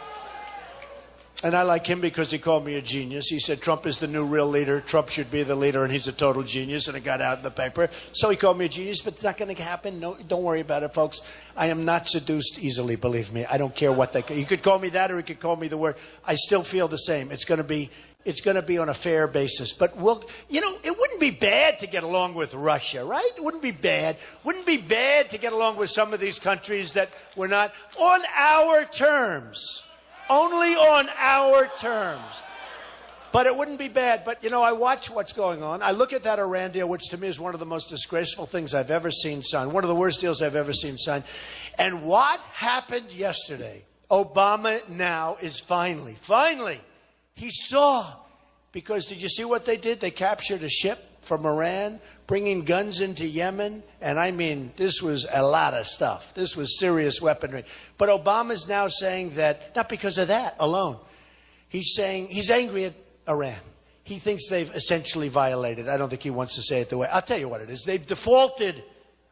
And I like him because he called me a genius. He said Trump is the new real leader. Trump should be the leader, and he's a total genius, and it got out in the paper. So he called me a genius, but it's not going to happen. No, don't worry about it, folks. I am not seduced easily, believe me. I don't care what they... You could call me that, or you could call me the word. I still feel the same. It's going to be on a fair basis. But it wouldn't be bad to get along with Russia, right? It wouldn't be bad. Wouldn't be bad to get along with some of these countries that were not on our terms. Only on our terms. But it wouldn't be bad. But, I watch what's going on. I look at that Iran deal, which to me is one of the most disgraceful things I've ever seen signed. One of the worst deals I've ever seen signed. And what happened yesterday? Obama now is finally, he saw. Because did you see what they did? They captured a ship from Iran, bringing guns into Yemen. And I mean, this was a lot of stuff. This was serious weaponry. But Obama's now saying that, not because of that alone, he's saying he's angry at Iran. He thinks they've essentially violated. I don't think he wants to say it the way. I'll tell you what it is. They've defaulted.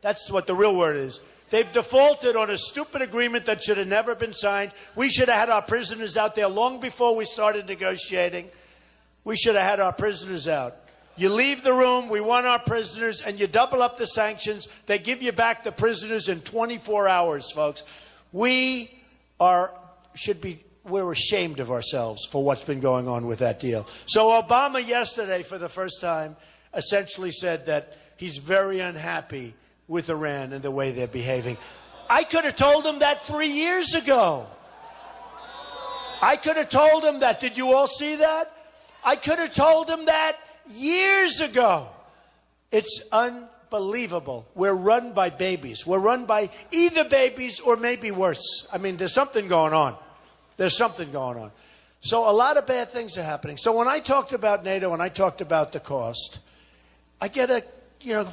That's what the real word is. They've defaulted on a stupid agreement that should have never been signed. We should have had our prisoners out there long before we started negotiating. We should have had our prisoners out. You leave the room, we want our prisoners, and you double up the sanctions. They give you back the prisoners in 24 hours, folks. We're ashamed of ourselves for what's been going on with that deal. So Obama yesterday, for the first time, essentially said that he's very unhappy with Iran and the way they're behaving. I could have told him that 3 years ago. I could have told him that. Did you all see that? I could have told him that years ago. It's unbelievable. We're run by babies. We're run by either babies or maybe worse. I mean, there's something going on. There's something going on. So a lot of bad things are happening. So when I talked about NATO and I talked about the cost, I get a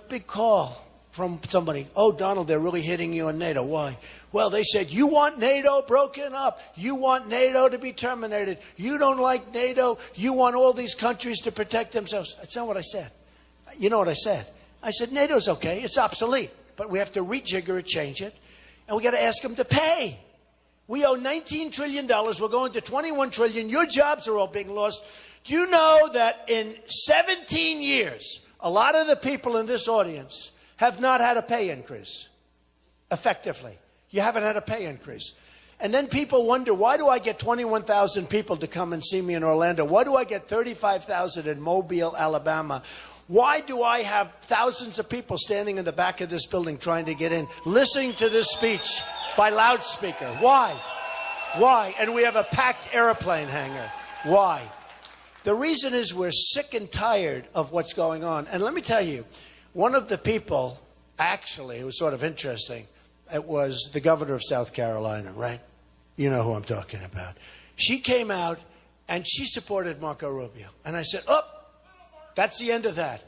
big call from somebody. Oh, Donald, they're really hitting you on NATO. Why? Well, they said, you want NATO broken up. You want NATO to be terminated. You don't like NATO. You want all these countries to protect themselves. That's not what I said. You know what I said? I said, NATO's okay. It's obsolete. But we have to rejigger it, change it. And we got to ask them to pay. We owe $19 trillion. We're going to $21 trillion. Your jobs are all being lost. Do you know that in 17 years, a lot of the people in this audience have not had a pay increase, effectively. You haven't had a pay increase. And then people wonder, why do I get 21,000 people to come and see me in Orlando? Why do I get 35,000 in Mobile, Alabama? Why do I have thousands of people standing in the back of this building trying to get in, listening to this speech by loudspeaker? Why? Why? And we have a packed airplane hangar. Why? The reason is we're sick and tired of what's going on. And let me tell you, one of the people, actually, it was sort of interesting. It was the governor of South Carolina, right? You know who I'm talking about. She came out and she supported Marco Rubio. And I said, oh, that's the end of that.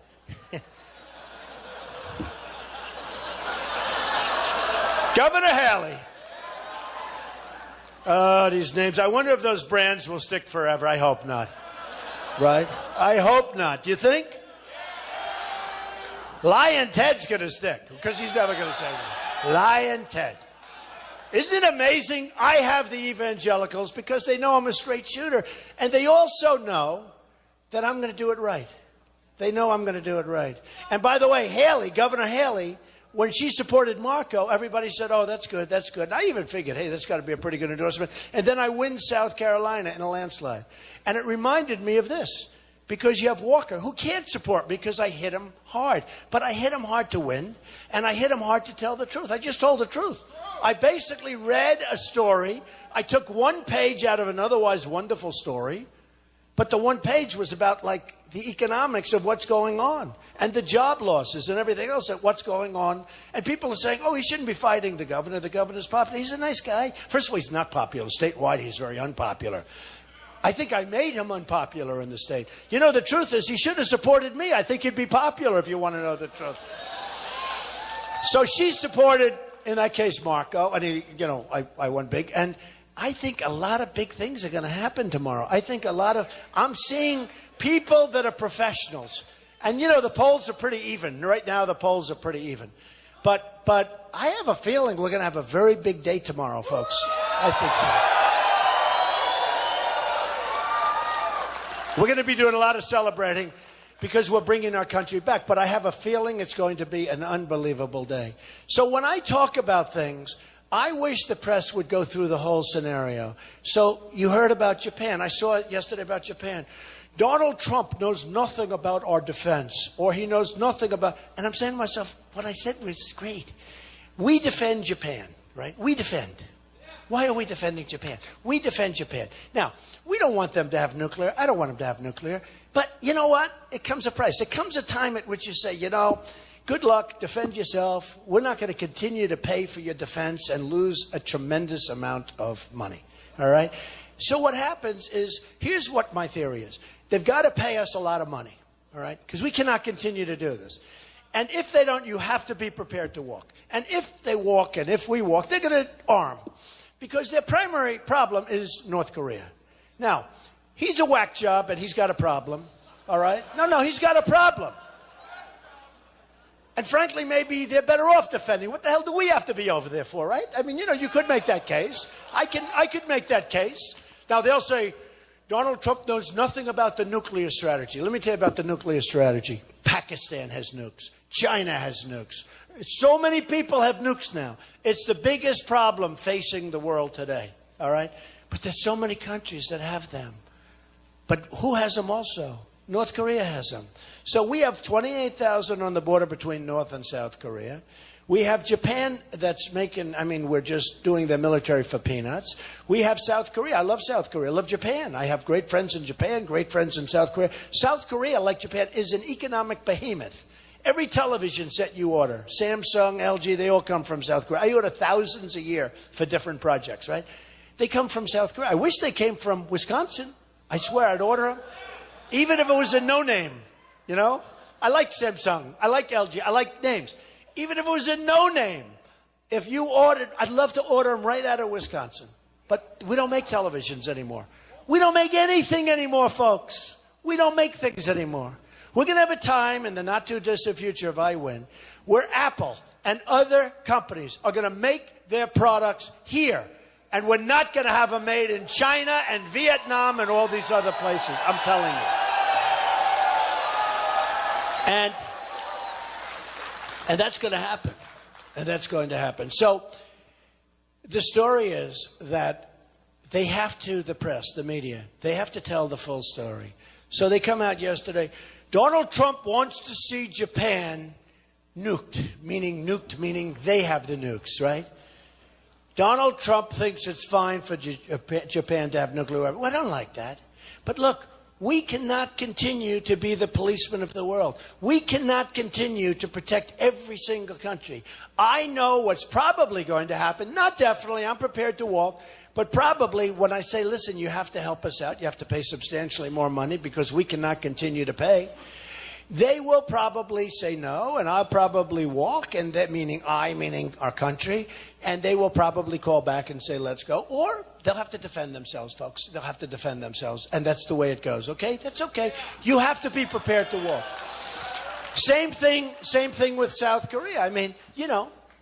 Governor Haley. Oh, these names. I wonder if those brands will stick forever. I hope not. Right? I hope not. Do you think? Lion Ted's going to stick because he's never going to change it. Lion Ted. Isn't it amazing? I have the evangelicals because they know I'm a straight shooter. And they also know that I'm going to do it right. They know I'm going to do it right. And by the way, Haley, Governor Haley, when she supported Marco, everybody said, oh, that's good, that's good. And I even figured, hey, that's got to be a pretty good endorsement. And then I win South Carolina in a landslide. And it reminded me of this. Because you have Walker, who can't support me because I hit him hard. But I hit him hard to win, and I hit him hard to tell the truth. I just told the truth. I basically read a story. I took one page out of an otherwise wonderful story, but the one page was about, like, the economics of what's going on and the job losses and everything else at what's going on. And people are saying, oh, he shouldn't be fighting the governor. The governor's popular. He's a nice guy. First of all, he's not popular. Statewide, he's very unpopular. I think I made him unpopular in the state. You know, the truth is he should have supported me. I think he'd be popular if you want to know the truth. So she supported, in that case, Marco. And, I won big. And I think a lot of big things are going to happen tomorrow. I'm seeing people that are professionals. And, the polls are pretty even. Right now, the polls are pretty even. But I have a feeling we're going to have a very big day tomorrow, folks. I think so. We're going to be doing a lot of celebrating because we're bringing our country back. But I have a feeling it's going to be an unbelievable day. So when I talk about things, I wish the press would go through the whole scenario. So you heard about Japan. I saw it yesterday about Japan. Donald Trump knows nothing about our defense, or he knows nothing about... And I'm saying to myself, what I said was great. We defend Japan, right? We defend. Why are we defending Japan? We defend Japan. Now, we don't want them to have nuclear. I don't want them to have nuclear. But you know what? It comes a price. It comes a time at which you say, good luck, defend yourself. We're not going to continue to pay for your defense and lose a tremendous amount of money. All right? So what happens is, here's what my theory is. They've got to pay us a lot of money, all right? Because we cannot continue to do this. And if they don't, you have to be prepared to walk. And if they walk and if we walk, they're going to arm. Because their primary problem is North Korea. Now, he's a whack job and he's got a problem, all right? No, he's got a problem. And frankly, maybe they're better off defending. What the hell do we have to be over there for, right? I mean, you could make that case. I could make that case. Now, they'll say, Donald Trump knows nothing about the nuclear strategy. Let me tell you about the nuclear strategy. Pakistan has nukes. China has nukes. So many people have nukes now. It's the biggest problem facing the world today, all right? But there's so many countries that have them. But who has them also? North Korea has them. So we have 28,000 on the border between North and South Korea. We have Japan that's we're just doing their military for peanuts. We have South Korea. I love South Korea. I love Japan. I have great friends in Japan, great friends in South Korea. South Korea, like Japan, is an economic behemoth. Every television set you order, Samsung, LG, they all come from South Korea. I order thousands a year for different projects, right? They come from South Korea. I wish they came from Wisconsin. I swear I'd order them. Even if it was a no-name, I like Samsung. I like LG. I like names. Even if it was a no-name, if you ordered, I'd love to order them right out of Wisconsin. But we don't make televisions anymore. We don't make anything anymore, folks. We don't make things anymore. We're going to have a time in the not-too-distant future, if I win, where Apple and other companies are going to make their products here. And we're not going to have them made in China and Vietnam and all these other places. I'm telling you. And that's going to happen. And that's going to happen. So the story is that they have to, the press, the media, they have to tell the full story. So they come out yesterday. Donald Trump wants to see Japan nuked, meaning they have the nukes, right? Donald Trump thinks it's fine for Japan to have nuclear weapons. Well, I don't like that. But look, we cannot continue to be the policeman of the world. We cannot continue to protect every single country. I know what's probably going to happen. Not definitely. I'm prepared to walk. But probably when I say, listen, you have to help us out. You have to pay substantially more money because we cannot continue to pay. They will probably say no, and I'll probably walk, and that meaning our country, and they will probably call back and say, let's go. Or they'll have to defend themselves, folks. They'll have to defend themselves, and that's the way it goes, okay? That's okay. You have to be prepared to walk. Same thing with South Korea.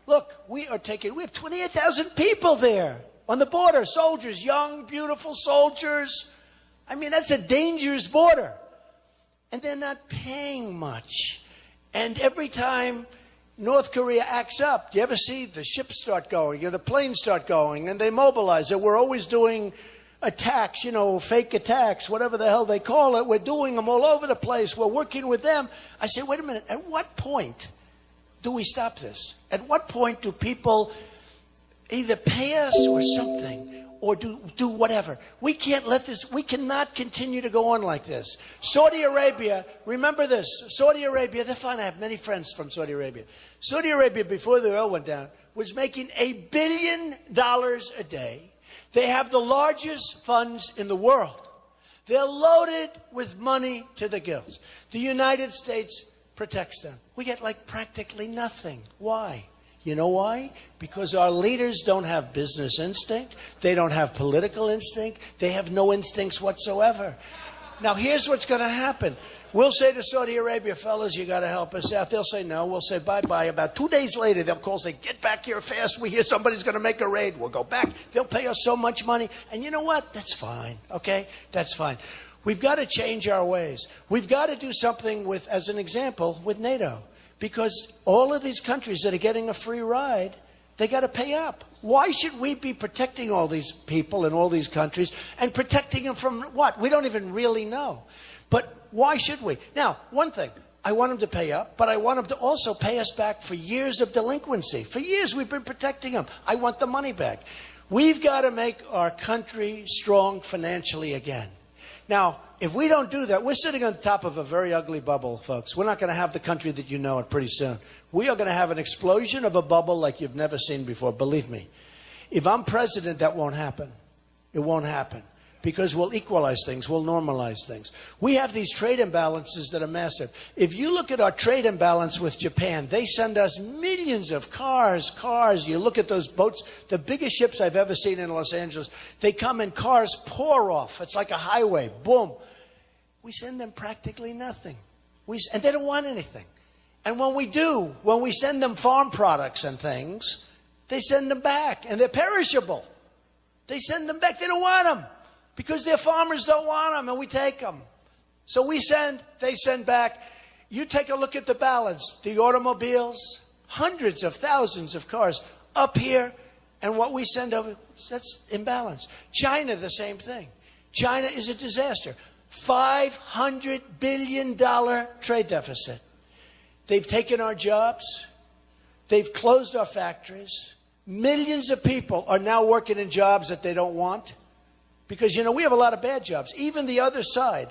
Look, we have 28,000 people there on the border, soldiers, young, beautiful soldiers. That's a dangerous border. And they're not paying much. And every time North Korea acts up, do you ever see the ships start going, the planes start going, and they mobilize it? We're always doing attacks, fake attacks, whatever the hell they call it. We're doing them all over the place. We're working with them. I say, wait a minute, at what point do we stop this? At what point do people either pay us or something? Or do whatever. We can't let this, we cannot continue to go on like this. Saudi Arabia, remember this, Saudi Arabia, they're fine, I have many friends from Saudi Arabia. Saudi Arabia, before the oil went down, was making $1 billion a day. They have the largest funds in the world. They're loaded with money to the gills. The United States protects them. We get like practically nothing. Why? You know why? Because our leaders don't have business instinct. They don't have political instinct. They have no instincts whatsoever. Now, here's what's going to happen. We'll say to Saudi Arabia, fellas, you got to help us out. They'll say no. We'll say bye-bye. About 2 days later, they'll call and say, get back here fast. We hear somebody's going to make a raid. We'll go back. They'll pay us so much money. And you know what? That's fine. Okay? That's fine. We've got to change our ways. We've got to do something with, as an example, with NATO. Because all of these countries that are getting a free ride, they got to pay up. Why should we be protecting all these people in all these countries and protecting them from what? We don't even really know. But why should we? Now, one thing, I want them to pay up, but I want them to also pay us back for years of delinquency. For years we've been protecting them. I want the money back. We've got to make our country strong financially again. Now, if we don't do that, we're sitting on top of a very ugly bubble, folks. We're not going to have the country that you know it pretty soon. We are going to have an explosion of a bubble like you've never seen before, believe me. If I'm president, that won't happen. It won't happen. Because we'll equalize things, we'll normalize things. We have these trade imbalances that are massive. If you look at our trade imbalance with Japan, they send us millions of cars. You look at those boats, the biggest ships I've ever seen in Los Angeles, they come and cars pour off. It's like a highway, boom. We send them practically nothing. And they don't want anything. And when we do, when we send them farm products and things, they send them back, and they're perishable. They send them back, they don't want them. Because their farmers don't want them, and we take them. So we send, they send back. You take a look at the balance. The automobiles, hundreds of thousands of cars up here, and what we send over, that's imbalance. China, the same thing. China is a disaster. $500 billion trade deficit. They've taken our jobs. They've closed our factories. Millions of people are now working in jobs that they don't want. Because, you know, we have a lot of bad jobs. Even the other side,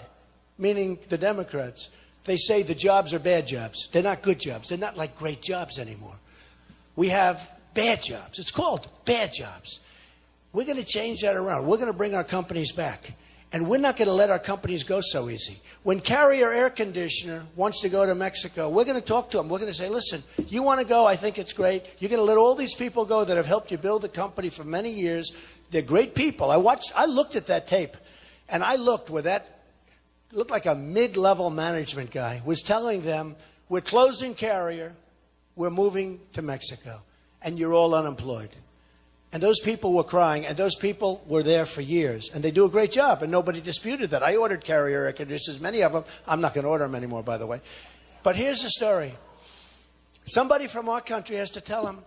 meaning the Democrats, they say the jobs are bad jobs. They're not good jobs. They're not like great jobs anymore. We have bad jobs. It's called bad jobs. We're going to change that around. We're going to bring our companies back. And we're not going to let our companies go so easy. When Carrier Air Conditioner wants to go to Mexico, we're going to talk to them. We're going to say, listen, you want to go? I think it's great. You're going to let all these people go that have helped you build the company for many years. They're great people. I looked at that tape, and I looked where that looked like a mid-level management guy was telling them, we're closing Carrier, we're moving to Mexico, and you're all unemployed. And those people were crying, and those people were there for years. And they do a great job, and nobody disputed that. I ordered Carrier air conditioners, many of them. I'm not going to order them anymore, by the way. But here's the story. Somebody from our country has to tell them,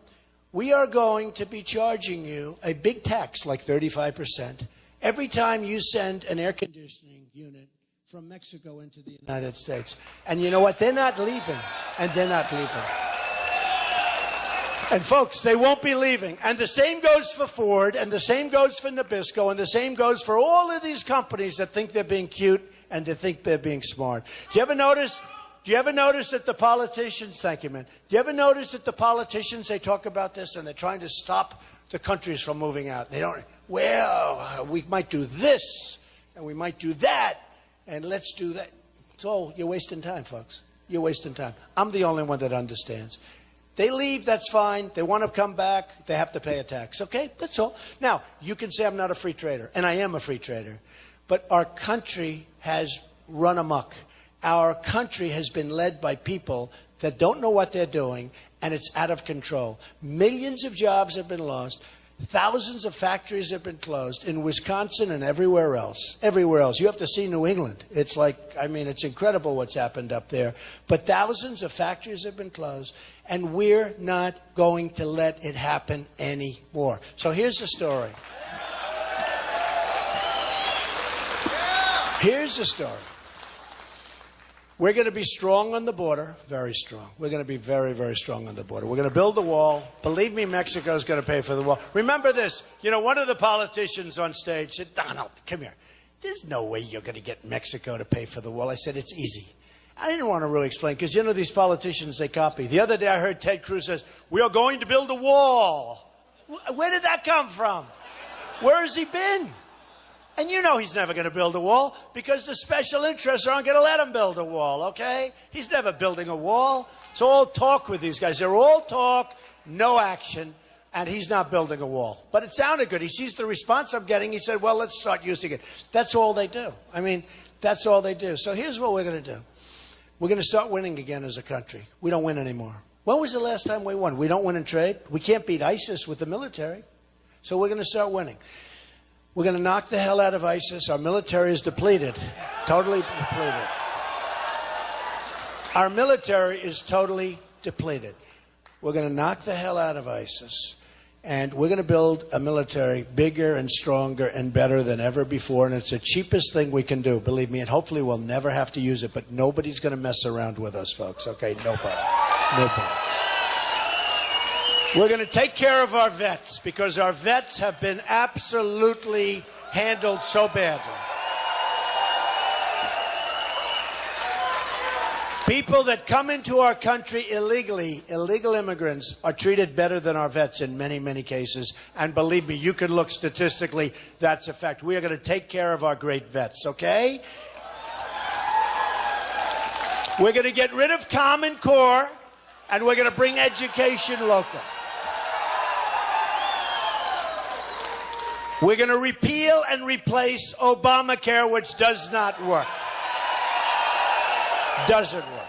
we are going to be charging you a big tax, like 35%, every time you send an air conditioning unit from Mexico into the United States. And you know what? They're not leaving. And they're not leaving. And folks, they won't be leaving. And the same goes for Ford, and the same goes for Nabisco, and the same goes for all of these companies that think they're being cute and they think they're being smart. Do you ever notice that the politicians, thank you, man. Do you ever notice that the politicians, they talk about this and they're trying to stop the countries from moving out? They don't, well, we might do this and we might do that and let's do that. It's all, you're wasting time, folks. You're wasting time. I'm the only one that understands. They leave, that's fine. They want to come back, they have to pay a tax. Okay, that's all. Now, you can say I'm not a free trader, and I am a free trader. But our country has run amok. Our country has been led by people that don't know what they're doing, and it's out of control. Millions of jobs have been lost. Thousands of factories have been closed in Wisconsin and everywhere else. Everywhere else. You have to see New England. It's like, I mean, it's incredible what's happened up there. But thousands of factories have been closed, and we're not going to let it happen anymore. So here's the story. Here's the story. We're going to be strong on the border, very strong. We're going to be very, very strong on the border. We're going to build the wall. Believe me, Mexico's going to pay for the wall. Remember this. You know, one of the politicians on stage said, Donald, come here. There's no way you're going to get Mexico to pay for the wall. I said, it's easy. I didn't want to really explain because, you know, these politicians, they copy. The other day I heard Ted Cruz says, we are going to build a wall. Where did that come from? Where has he been? And you know he's never going to build a wall because the special interests aren't going to let him build a wall, okay? He's never building a wall. It's all talk with these guys. They're all talk, no action, and he's not building a wall. But it sounded good. He sees the response I'm getting. He said, well, let's start using it. That's all they do. I mean, that's all they do. So here's what we're going to do. We're going to start winning again as a country. We don't win anymore. When was the last time we won? We don't win in trade. We can't beat ISIS with the military. So we're going to start winning. We're going to knock the hell out of ISIS. Our military is depleted. Totally depleted. Our military is totally depleted. We're going to knock the hell out of ISIS. And we're going to build a military bigger and stronger and better than ever before. And it's the cheapest thing we can do, believe me. And hopefully we'll never have to use it. But nobody's going to mess around with us, folks. Okay, nobody. Nobody. We're going to take care of our vets because our vets have been absolutely handled so badly. People that come into our country illegally, illegal immigrants, are treated better than our vets in many, many cases. And believe me, you can look statistically, that's a fact. We are going to take care of our great vets, okay? We're going to get rid of Common Core, and we're going to bring education local. We're going to repeal and replace Obamacare, which does not work. Doesn't work.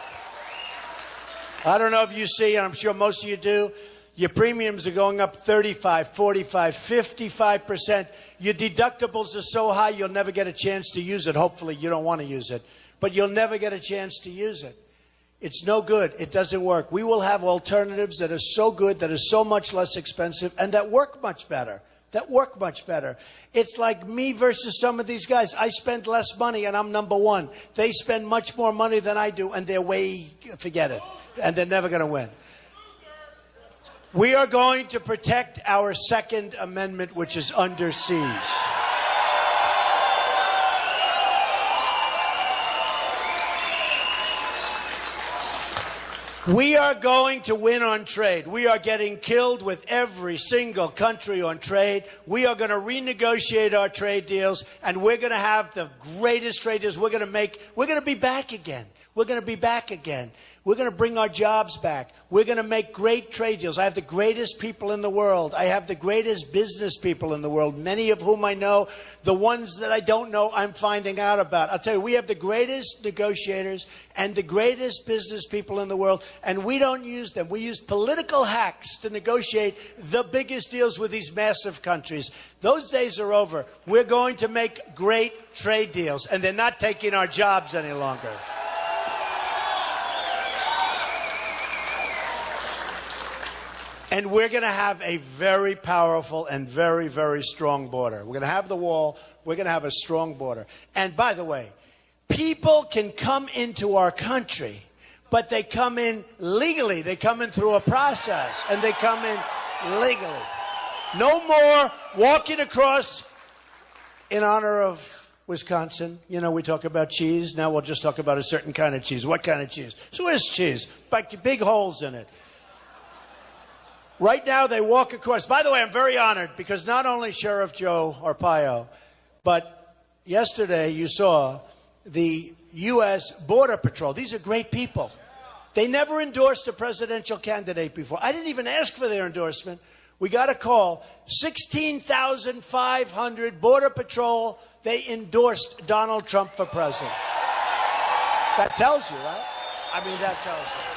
I don't know if you see, and I'm sure most of you do, your premiums are going up 35, 45, 55%. Your deductibles are so high you'll never get a chance to use it. Hopefully you don't want to use it. But you'll never get a chance to use it. It's no good. It doesn't work. We will have alternatives that are so good, that are so much less expensive, and that work much better. That work much better. It's like me versus some of these guys. I spend less money and I'm number one. They spend much more money than I do and they're forget it. And they're never going to win. We are going to protect our Second Amendment, which is under siege. We are going to win on trade. We are getting killed with every single country on trade. We are going to renegotiate our trade deals, and we're going to have the greatest trade deals we're going to be back again. We're going to be back again. We're going to bring our jobs back. We're going to make great trade deals. I have the greatest people in the world. I have the greatest business people in the world, many of whom I know. The ones that I don't know, I'm finding out about. I'll tell you, we have the greatest negotiators and the greatest business people in the world, and we don't use them. We use political hacks to negotiate the biggest deals with these massive countries. Those days are over. We're going to make great trade deals, and they're not taking our jobs any longer. And we're going to have a very powerful and very, very strong border. We're going to have the wall. We're going to have a strong border. And by the way, people can come into our country, but they come in legally. They come in through a process, and they come in legally. No more walking across in honor of Wisconsin. You know, we talk about cheese. Now we'll just talk about a certain kind of cheese. What kind of cheese? Swiss cheese. Big holes in it. Right now, they walk across. By the way, I'm very honored because not only Sheriff Joe Arpaio, but yesterday you saw the U.S. Border Patrol. These are great people. They never endorsed a presidential candidate before. I didn't even ask for their endorsement. We got a call. 16,500 Border Patrol. They endorsed Donald Trump for president. That tells you, right? I mean, that tells you.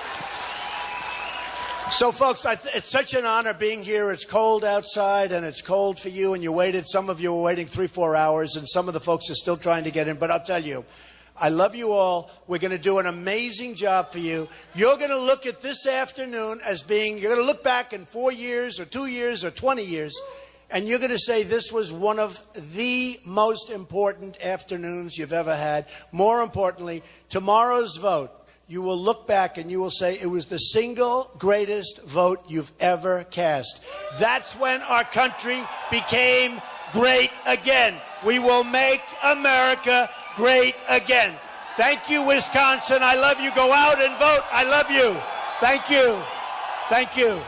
So, folks, it's such an honor being here. It's cold outside, and it's cold for you, and you waited. Some of you were waiting 3-4 hours, and some of the folks are still trying to get in. But I'll tell you, I love you all. We're going to do an amazing job for you. You're going to look at this afternoon as being, you're going to look back in 4 years or 2 years or 20 years, and you're going to say this was one of the most important afternoons you've ever had. More importantly, tomorrow's vote, you will look back and you will say it was the single greatest vote you've ever cast. That's when our country became great again. We will make America great again. Thank you, Wisconsin. I love you. Go out and vote. I love you. Thank you. Thank you.